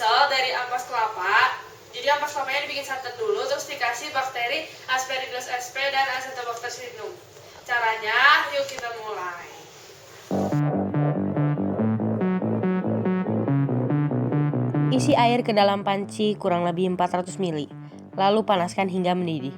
misal dari ampas kelapa, jadi ampas kelapanya dibikin santan dulu, terus dikasih bakteri Aspergillus sp dan Acetobacter synum. Caranya, yuk kita mulai. Isi air ke dalam panci kurang lebih 400 ml, lalu panaskan hingga mendidih.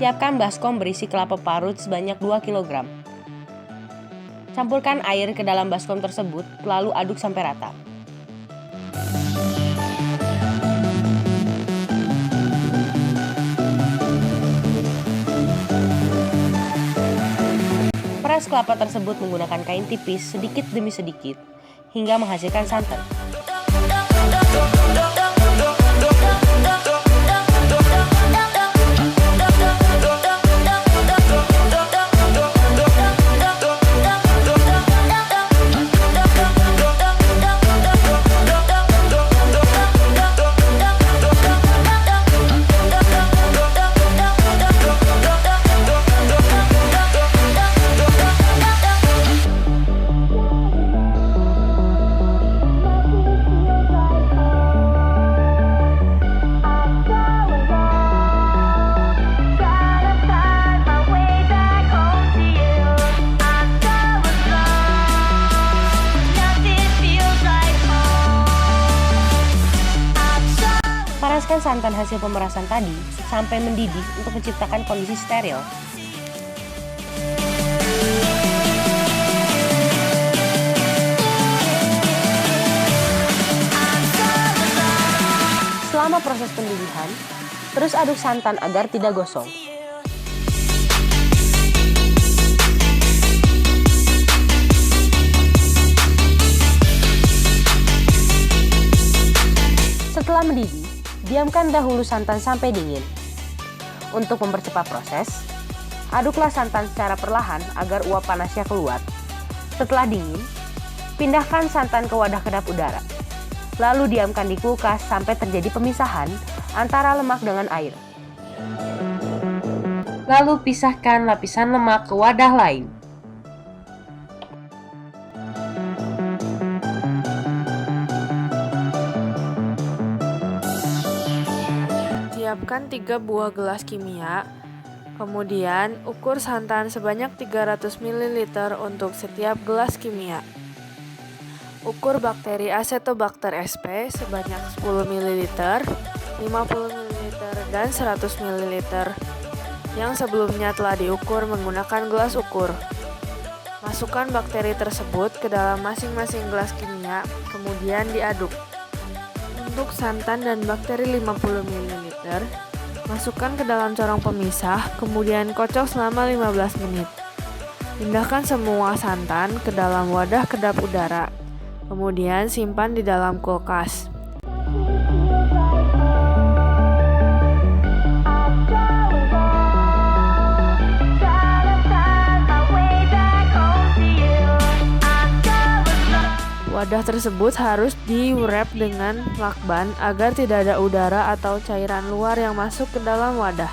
Siapkan baskom berisi kelapa parut sebanyak 2 kg. Campurkan air ke dalam baskom tersebut, lalu aduk sampai rata. Peras kelapa tersebut menggunakan kain tipis sedikit demi sedikit hingga menghasilkan santan. Panaskan santan hasil pemerasan tadi sampai mendidih untuk menciptakan kondisi steril. Selama proses pendidihan, terus aduk santan agar tidak gosong. Setelah mendidih, diamkan dahulu santan sampai dingin. Untuk mempercepat proses, aduklah santan secara perlahan agar uap panasnya keluar. Setelah dingin, pindahkan santan ke wadah kedap udara. Lalu diamkan di kulkas sampai terjadi pemisahan antara lemak dengan air. Lalu pisahkan lapisan lemak ke wadah lain. Siapkan 3 buah gelas kimia, kemudian ukur santan sebanyak 300 ml untuk setiap gelas kimia. Ukur bakteri Acetobacter sp sebanyak 10 ml, 50 ml, dan 100 ml yang sebelumnya telah diukur menggunakan gelas ukur. Masukkan bakteri tersebut ke dalam masing-masing gelas kimia, kemudian diaduk. Untuk santan dan bakteri 50 ml, masukkan ke dalam corong pemisah, kemudian kocok selama 15 menit. Pindahkan semua santan ke dalam wadah kedap udara, kemudian simpan di dalam kulkas. Wadah tersebut harus di-wrap dengan lakban agar tidak ada udara atau cairan luar yang masuk ke dalam wadah.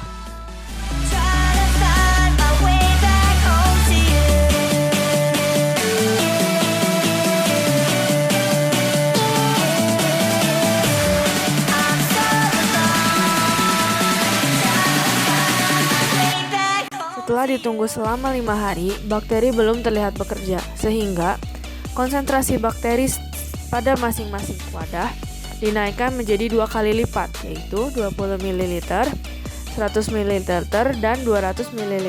Setelah ditunggu selama 5 hari, bakteri belum terlihat bekerja, sehingga konsentrasi bakteri pada masing-masing wadah dinaikkan menjadi 2 kali lipat, yaitu 20 ml, 100 ml, dan 200 ml.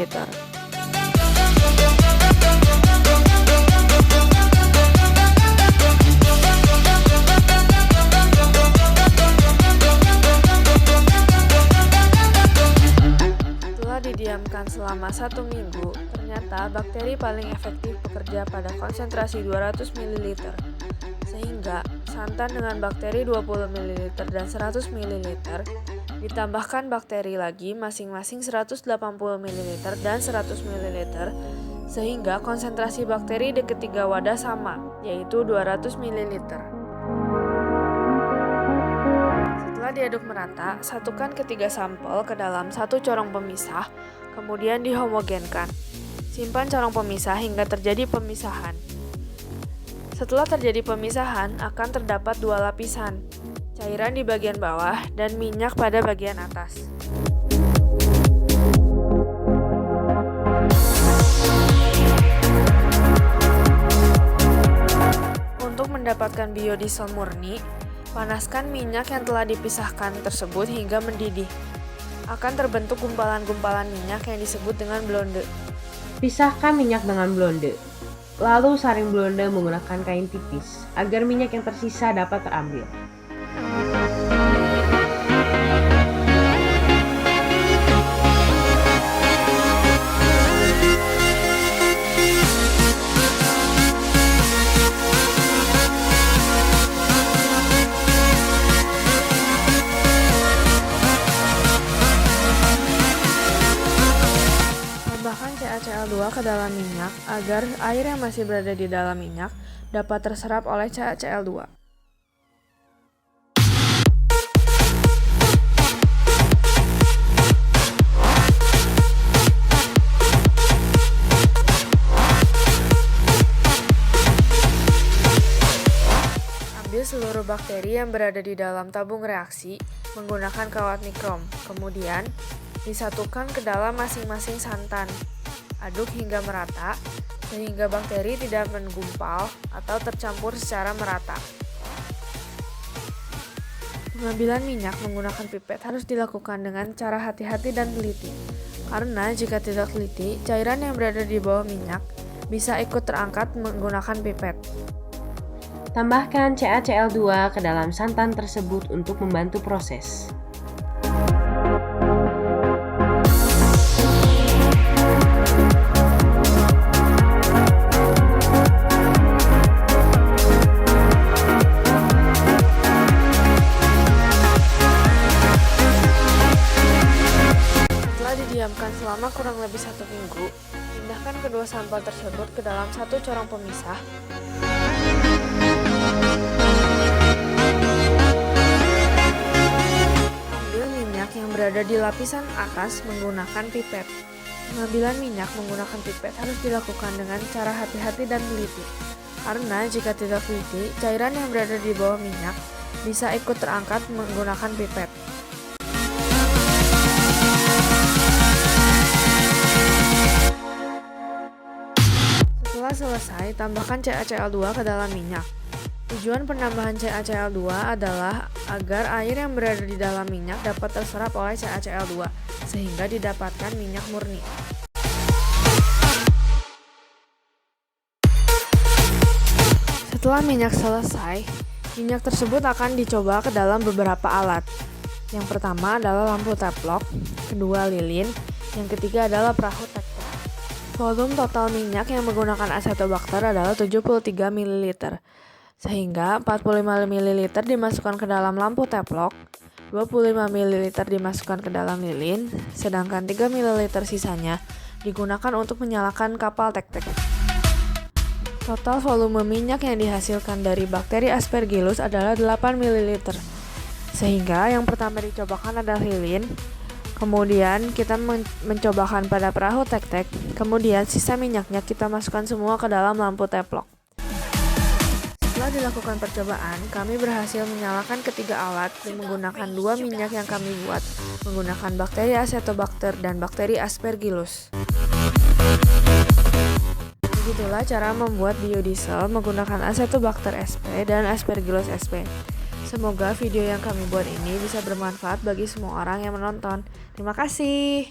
Setelah didiamkan selama 1 minggu, ternyata bakteri paling efektif bekerja pada konsentrasi 200 ml, sehingga santan dengan bakteri 20 ml dan 100 ml ditambahkan bakteri lagi masing-masing 180 ml dan 100 ml, sehingga konsentrasi bakteri di ketiga wadah sama, yaitu 200 ml. Setelah diaduk merata, satukan ketiga sampel ke dalam satu corong pemisah, kemudian dihomogenkan. Simpan corong pemisah hingga terjadi pemisahan. Setelah terjadi pemisahan, akan terdapat dua lapisan, cairan di bagian bawah dan minyak pada bagian atas. Untuk mendapatkan biodiesel murni, panaskan minyak yang telah dipisahkan tersebut hingga mendidih. Akan terbentuk gumpalan-gumpalan minyak yang disebut dengan blonde. Pisahkan minyak dengan blonde. Lalu saring blonde menggunakan kain tipis agar minyak yang tersisa dapat terambil. Tambahkan CaCl2 ke dalam minyak agar air yang masih berada di dalam minyak dapat terserap oleh CaCl2. Ambil seluruh bakteri yang berada di dalam tabung reaksi menggunakan kawat mikrom, kemudian disatukan ke dalam masing-masing santan. Aduk hingga merata, sehingga bakteri tidak menggumpal atau tercampur secara merata. Pengambilan minyak menggunakan pipet harus dilakukan dengan cara hati-hati dan teliti, karena jika tidak teliti, cairan yang berada di bawah minyak bisa ikut terangkat menggunakan pipet. Tambahkan CaCl2 ke dalam santan tersebut untuk membantu proses. Diamkan selama kurang lebih 1 minggu, pindahkan kedua sampel tersebut ke dalam satu corong pemisah. Ambil minyak yang berada di lapisan atas menggunakan pipet. Pengambilan minyak menggunakan pipet harus dilakukan dengan cara hati-hati dan teliti, karena jika tidak teliti, cairan yang berada di bawah minyak bisa ikut terangkat menggunakan pipet. Setelah selesai, tambahkan CaCl2 ke dalam minyak. Tujuan penambahan CaCl2 adalah agar air yang berada di dalam minyak dapat terserap oleh CaCl2, sehingga didapatkan minyak murni. Setelah minyak selesai, minyak tersebut akan dicoba ke dalam beberapa alat. Yang pertama adalah lampu teplok, kedua lilin, yang ketiga adalah perahu tektok. Volume total minyak yang menggunakan asetobakter adalah 73 ml, sehingga 45 ml dimasukkan ke dalam lampu teplok, 25 ml dimasukkan ke dalam lilin, sedangkan 3 ml sisanya digunakan untuk menyalakan kapal tek-tek. Total volume minyak yang dihasilkan dari bakteri Aspergillus adalah 8 ml, sehingga yang pertama dicobakan adalah lilin. Kemudian kita mencobakan pada perahu tek-tek, kemudian sisa minyaknya kita masukkan semua ke dalam lampu teplok. Setelah dilakukan percobaan, kami berhasil menyalakan ketiga alat dengan menggunakan dua minyak yang kami buat, menggunakan bakteri Acetobacter dan bakteri Aspergillus. Begitulah cara membuat biodiesel menggunakan Acetobacter sp dan Aspergillus sp. Semoga video yang kami buat ini bisa bermanfaat bagi semua orang yang menonton. Terima kasih.